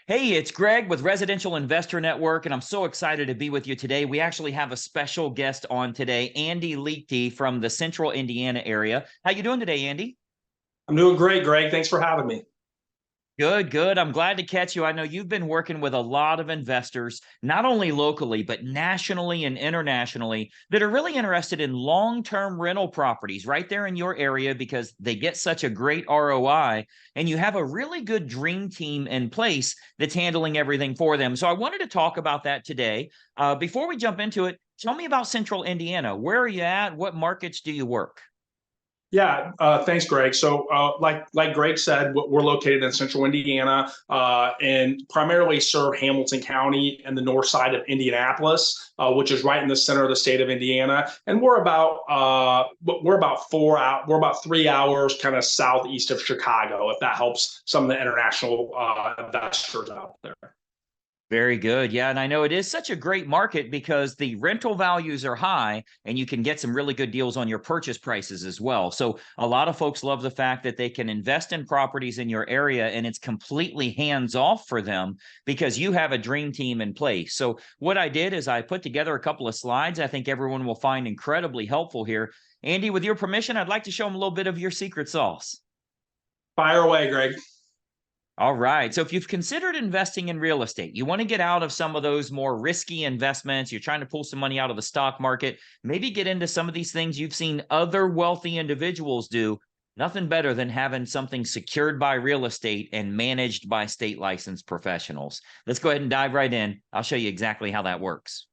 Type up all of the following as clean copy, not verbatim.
Hey, it's Greg with Residential Investor Network, and I'm so excited to be with you today. We actually have a special guest on today, Andy Leakty from the Central Indiana area. How you doing today, Andy? I'm doing great, Greg. Thanks for having me. Good, good. I'm glad to catch you. I know you've been working with a lot of investors, not only locally, but nationally and internationally, that are really interested in long-term rental properties right there in your area because they get such a great ROI, and you have a really good dream team in place that's handling everything for them. So I wanted to talk about that today. Before we jump into it, tell me about Central Indiana. Where are you at? What markets do you work? Yeah, thanks, Greg. So, like Greg said, we're located in Central Indiana and primarily serve Hamilton County and the north side of Indianapolis, which is right in the center of the state of Indiana. And we're about 3 hours kind of southeast of Chicago, if that helps some of the international investors out there. Very good. Yeah. And I know it is such a great market because the rental values are high and you can get some really good deals on your purchase prices as well. So a lot of folks love the fact that they can invest in properties in your area and it's completely hands off for them because you have a dream team in place. So what I did is I put together a couple of slides I think everyone will find incredibly helpful here. Andy, with your permission, I'd like to show them a little bit of your secret sauce. Fire away, Greg. All right. So if you've considered investing in real estate, you want to get out of some of those more risky investments, you're trying to pull some money out of the stock market, maybe get into some of these things you've seen other wealthy individuals do, nothing better than having something secured by real estate and managed by state licensed professionals. Let's go ahead and dive right in. I'll show you exactly how that works.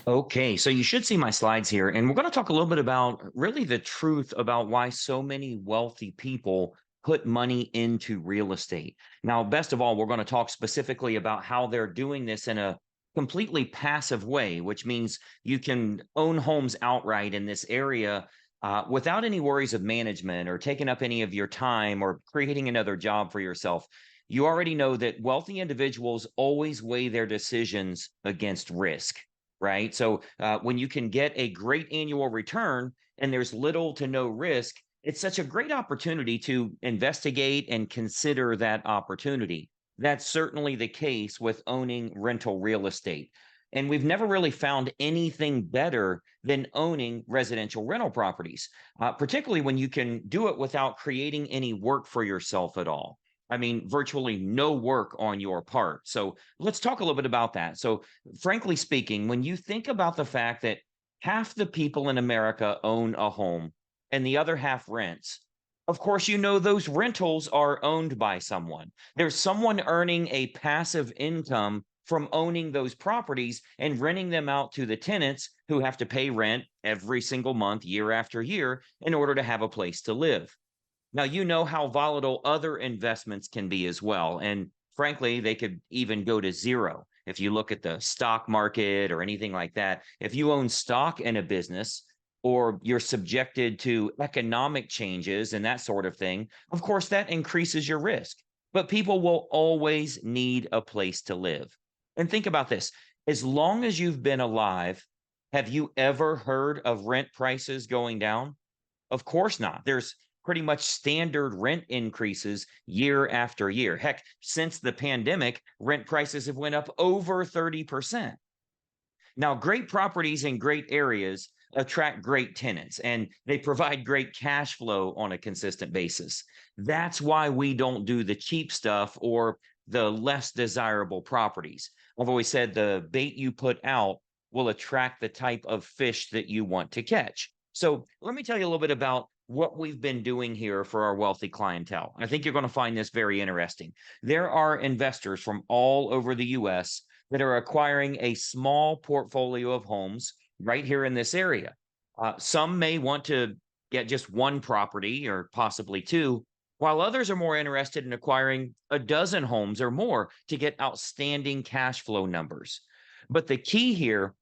Okay, so you should see my slides here, and we're going to talk a little bit about really the truth about why so many wealthy people put money into real estate. Now, best of all, we're going to talk specifically about how they're doing this in a completely passive way, which means you can own homes outright in this area without any worries of management or taking up any of your time or creating another job for yourself. You already know that wealthy individuals always weigh their decisions against risk, right? So when you can get a great annual return and there's little to no risk, it's such a great opportunity to investigate and consider that opportunity. That's certainly the case with owning rental real estate. And we've never really found anything better than owning residential rental properties, particularly when you can do it without creating any work for yourself at all. I mean, virtually no work on your part. So let's talk a little bit about that. So, frankly speaking, when you think about the fact that half the people in America own a home and the other half rents, of course, you know those rentals are owned by someone. There's someone earning a passive income from owning those properties and renting them out to the tenants who have to pay rent every single month, year after year, in order to have a place to live. Now, you know how volatile other investments can be as well. And frankly, they could even go to zero. If you look at the stock market or anything like that, if you own stock in a business or you're subjected to economic changes and that sort of thing, of course, that increases your risk. But people will always need a place to live. And think about this, as long as you've been alive, have you ever heard of rent prices going down? Of course not. There's pretty much standard rent increases year after year. Heck, since the pandemic, rent prices have went up over 30%. Now, great properties in great areas attract great tenants and they provide great cash flow on a consistent basis. That's why we don't do the cheap stuff or the less desirable properties. I've always said the bait you put out will attract the type of fish that you want to catch. So let me tell you a little bit about what we've been doing here for our wealthy clientele. I think you're going to find this very interesting. There are investors from all over the US that are acquiring a small portfolio of homes right here in this area. Some may want to get just one property or possibly two, while others are more interested in acquiring a dozen homes or more to get outstanding cash flow numbers. But the key here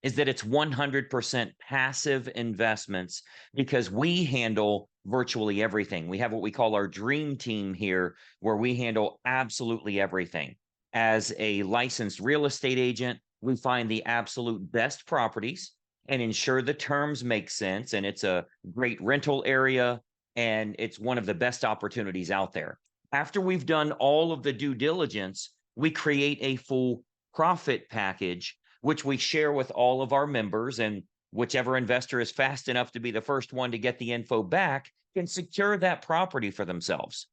is that it's 100% passive investments because we handle virtually everything. We have what we call our dream team here, where we handle absolutely everything. As a licensed real estate agent, we find the absolute best properties and ensure the terms make sense. And it's a great rental area and it's one of the best opportunities out there. After we've done all of the due diligence, we create a full profit package, which we share with all of our members. And whichever investor is fast enough to be the first one to get the info back can secure that property for themselves.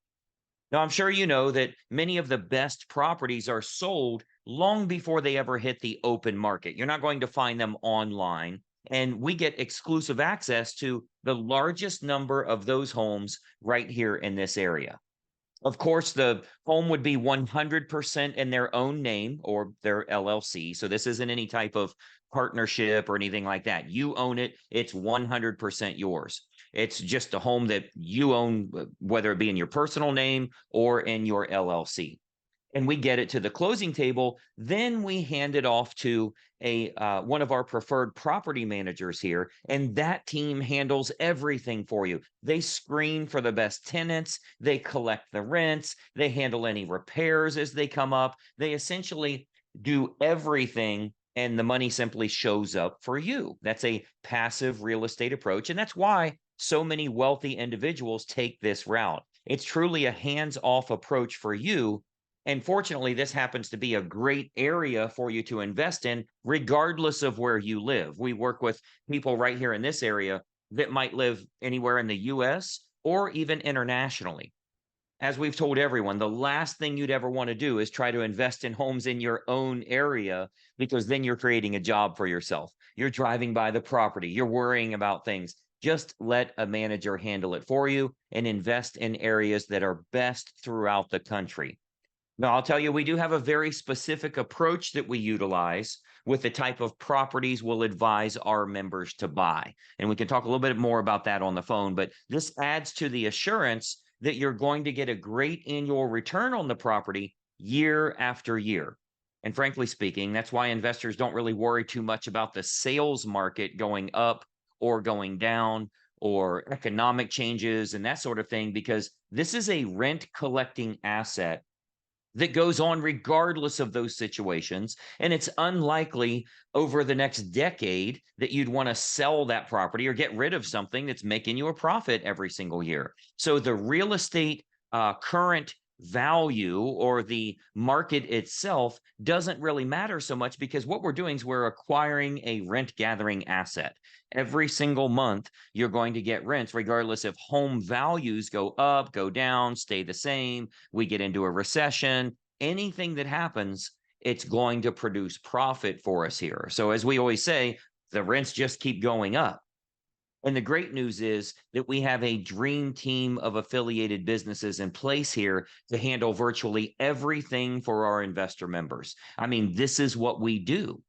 Now, I'm sure you know that many of the best properties are sold long before they ever hit the open market. You're not going to find them online. And we get exclusive access to the largest number of those homes right here in this area. Of course, the home would be 100% in their own name or their LLC. So this isn't any type of partnership or anything like that. You own it, it's 100% yours. It's just a home that you own, whether it be in your personal name or in your LLC. And we get it to the closing table, then we hand it off to a one of our preferred property managers here, and that team handles everything for you. They screen for the best tenants, they collect the rents, they handle any repairs as they come up. They essentially do everything, and the money simply shows up for you. That's a passive real estate approach, and that's why so many wealthy individuals take this route. It's truly a hands-off approach for you. And fortunately, this happens to be a great area for you to invest in, regardless of where you live. We work with people right here in this area that might live anywhere in the US or even internationally. As we've told everyone, the last thing you'd ever want to do is try to invest in homes in your own area, because then you're creating a job for yourself. You're driving by the property, you're worrying about things. Just let a manager handle it for you and invest in areas that are best throughout the country. Now, I'll tell you, we do have a very specific approach that we utilize with the type of properties we'll advise our members to buy. And we can talk a little bit more about that on the phone, but this adds to the assurance that you're going to get a great annual return on the property year after year. And frankly speaking, that's why investors don't really worry too much about the sales market going up or going down or economic changes and that sort of thing, because this is a rent collecting asset that goes on regardless of those situations. And it's unlikely over the next decade that you'd want to sell that property or get rid of something that's making you a profit every single year. So the real estate current value or the market itself doesn't really matter so much, because what we're doing is we're acquiring a rent gathering asset. Every single month, you're going to get rents regardless if home values go up, go down, stay the same, we get into a recession, anything that happens, it's going to produce profit for us here. So as we always say, the rents just keep going up. And the great news is that we have a dream team of affiliated businesses in place here to handle virtually everything for our investor members. I mean, this is what we do.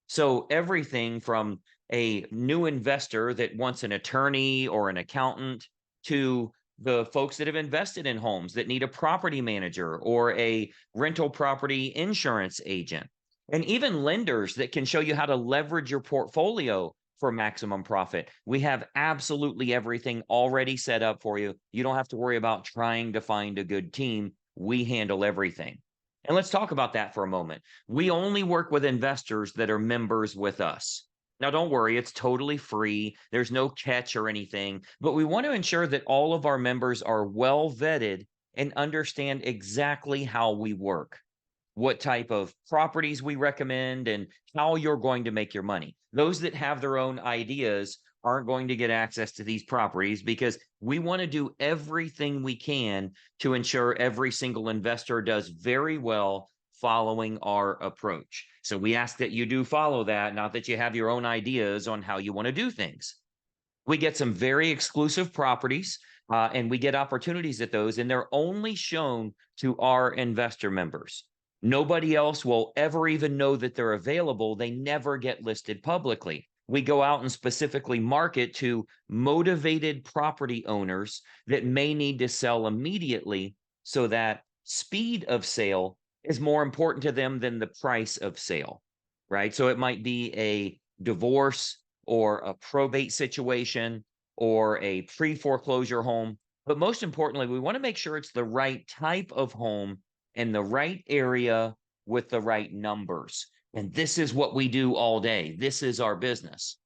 So everything from a new investor that wants an attorney or an accountant to the folks that have invested in homes that need a property manager or a rental property insurance agent, and even lenders that can show you how to leverage your portfolio for maximum profit. We have absolutely everything already set up for you. You don't have to worry about trying to find a good team. We handle everything. And let's talk about that for a moment. We only work with investors that are members with us. Now, don't worry, it's totally free. There's no catch or anything, but we want to ensure that all of our members are well vetted and understand exactly how we work, what type of properties we recommend, and how you're going to make your money. Those that have their own ideas aren't going to get access to these properties, because we want to do everything we can to ensure every single investor does very well following our approach. So we ask that you do follow that, not that you have your own ideas on how you want to do things. We get some very exclusive properties and we get opportunities at those, and they're only shown to our investor members. Nobody else will ever even know that they're available. They never get listed publicly. We go out and specifically market to motivated property owners that may need to sell immediately, so that speed of sale is more important to them than the price of sale, right? So it might be a divorce or a probate situation or a pre-foreclosure home. But most importantly, we want to make sure it's the right type of home in the right area with the right numbers. And this is what we do all day. This is our business.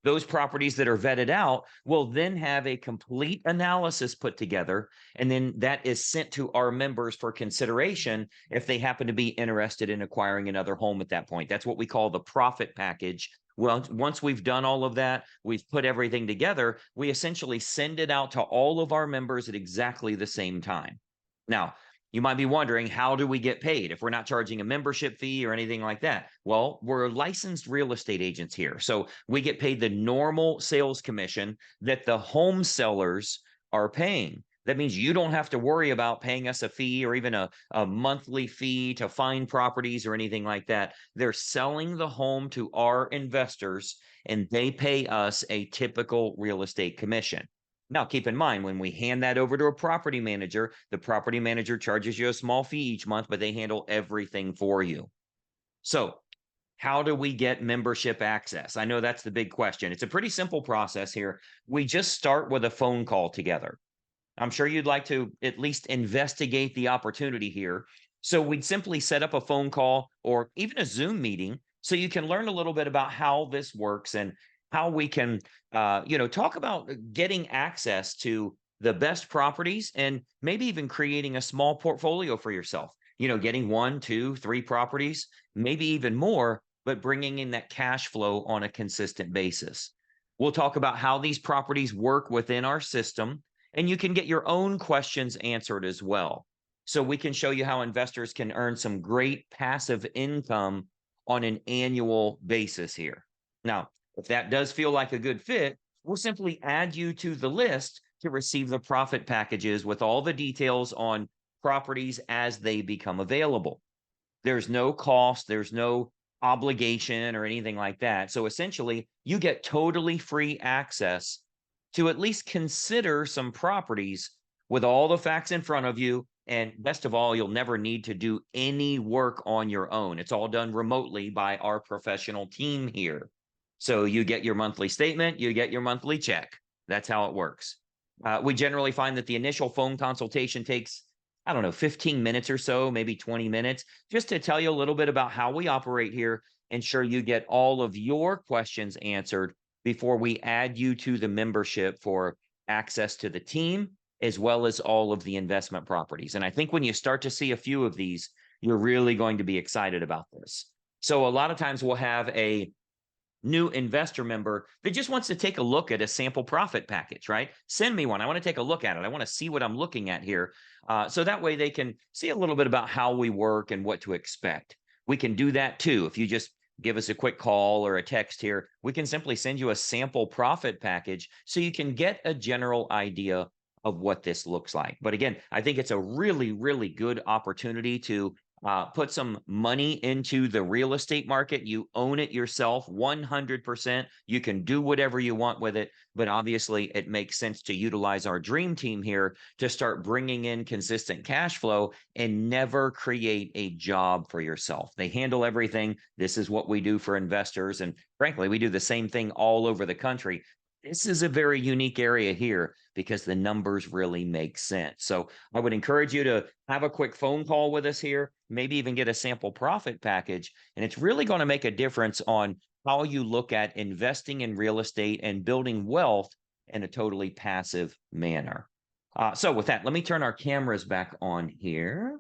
Those properties that are vetted out will then have a complete analysis put together, and then that is sent to our members for consideration if they happen to be interested in acquiring another home at that point. That's what we call the profit package. Well, once we've done all of that, we've put everything together, we essentially send it out to all of our members at exactly the same time. Now, you might be wondering, how do we get paid if we're not charging a membership fee or anything like that? Well, we're licensed real estate agents here. So we get paid the normal sales commission that the home sellers are paying. That means you don't have to worry about paying us a fee or even a monthly fee to find properties or anything like that. They're selling the home to our investors and they pay us a typical real estate commission. Now, keep in mind, when we hand that over to a property manager, the property manager charges you a small fee each month, but they handle everything for you. So, how do we get membership access? I know that's the big question. It's a pretty simple process here. We just start with a phone call together. I'm sure you'd like to at least investigate the opportunity here. So, we'd simply set up a phone call or even a Zoom meeting so you can learn a little bit about how this works and how we can talk about getting access to the best properties and maybe even creating a small portfolio for yourself, getting 1, 2, 3 properties, maybe even more, but bringing in that cash flow on a consistent basis. We'll talk about how these properties work within our system, and you can get your own questions answered as well. So we can show you how investors can earn some great passive income on an annual basis here. Now, if that does feel like a good fit, we'll simply add you to the list to receive the profit packages with all the details on properties as they become available. There's no cost, there's no obligation or anything like that. So essentially, you get totally free access to at least consider some properties with all the facts in front of you. And best of all, you'll never need to do any work on your own. It's all done remotely by our professional team here. So you get your monthly statement, you get your monthly check. That's how it works. We generally find that the initial phone consultation takes, 15 minutes or so, maybe 20 minutes, just to tell you a little bit about how we operate here, ensure you get all of your questions answered before we add you to the membership for access to the team, as well as all of the investment properties. And I think when you start to see a few of these, you're really going to be excited about this. So a lot of times we'll have a new investor member that just wants to take a look at a sample profit package, right? Send me one. I want to take a look at it. I want to see what I'm looking at here. So that way they can see a little bit about how we work and what to expect. We can do that too. If you just give us a quick call or a text here, we can simply send you a sample profit package so you can get a general idea of what this looks like. But again, I think it's a really, really good opportunity to put some money into the real estate market. You own it yourself 100%. You can do whatever you want with it. But obviously, it makes sense to utilize our dream team here to start bringing in consistent cash flow and never create a job for yourself. They handle everything. This is what we do for investors. And frankly, we do the same thing all over the country. This is a very unique area here because the numbers really make sense. So I would encourage you to have a quick phone call with us here, maybe even get a sample profit package. And it's really going to make a difference on how you look at investing in real estate and building wealth in a totally passive manner. So with that, let me turn our cameras back on here.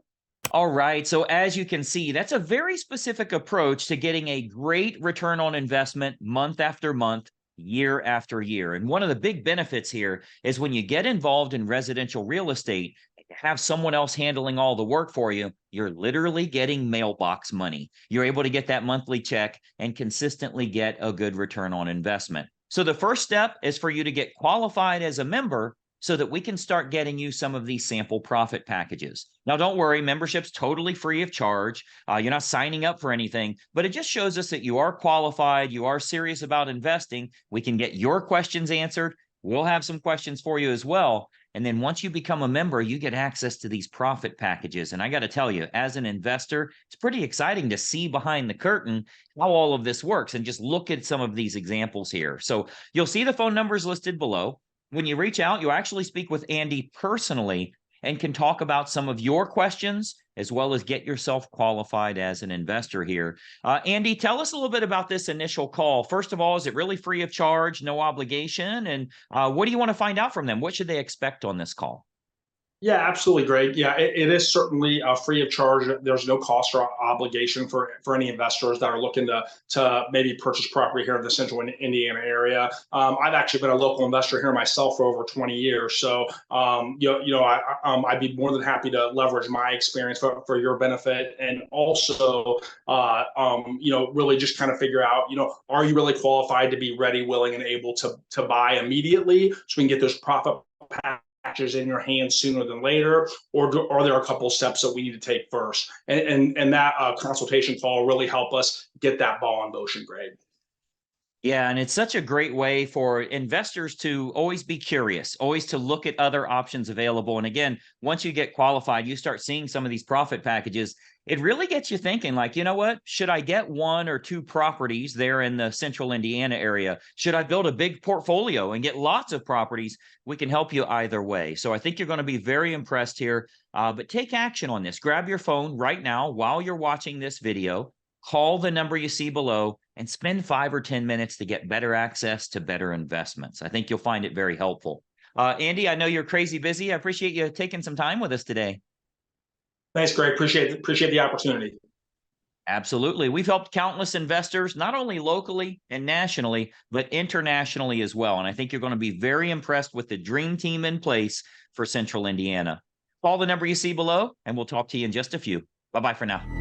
All right. So as you can see, that's a very specific approach to getting a great return on investment month after month, year after year. And one of the big benefits here is when you get involved in residential real estate, have someone else handling all the work for you, you're literally getting mailbox money. You're able to get that monthly check and consistently get a good return on investment. So the first step is for you to get qualified as a member so that we can start getting you some of these sample profit packages. Now, don't worry, membership's totally free of charge. You're not signing up for anything, but it just shows us that you are qualified, you are serious about investing. We can get your questions answered. We'll have some questions for you as well. And then once you become a member, you get access to these profit packages. And I got to tell you, as an investor, it's pretty exciting to see behind the curtain how all of this works and just look at some of these examples here. So you'll see the phone numbers listed below. When you reach out, you actually speak with Andy personally and can talk about some of your questions as well as get yourself qualified as an investor here. Andy, tell us a little bit about this initial call. First of all, is it really free of charge, no obligation? And what do you want to find out from them? What should they expect on this call? Yeah, absolutely, Greg. Yeah, it is certainly free of charge. There's no cost or obligation for any investors that are looking to maybe purchase property here in the central Indiana area. I've actually been a local investor here myself for over 20 years, so I'd be more than happy to leverage my experience for your benefit, and also really just kind of figure out, are you really qualified to be ready, willing, and able to buy immediately, so we can get those profit packages in your hands sooner than later, or are there a couple of steps that we need to take first? And that consultation call really help us get that ball in motion, Greg. Yeah, and it's such a great way for investors to always be curious, always to look at other options available. And again, once you get qualified, you start seeing some of these profit packages. It really gets you thinking, like, you know what? Should I get one or two properties there in the central Indiana area? Should I build a big portfolio and get lots of properties? We can help you either way. So I think you're going to be very impressed here. But take action on this. Grab your phone right now while you're watching this video. Call the number you see below and spend 5 or 10 minutes to get better access to better investments. I think you'll find it very helpful. Andy, I know you're crazy busy. I appreciate you taking some time with us today. Thanks, Greg. Appreciate the opportunity. Absolutely. We've helped countless investors, not only locally and nationally, but internationally as well. And I think you're going to be very impressed with the dream team in place for Central Indiana. Call the number you see below, and we'll talk to you in just a few. Bye-bye for now.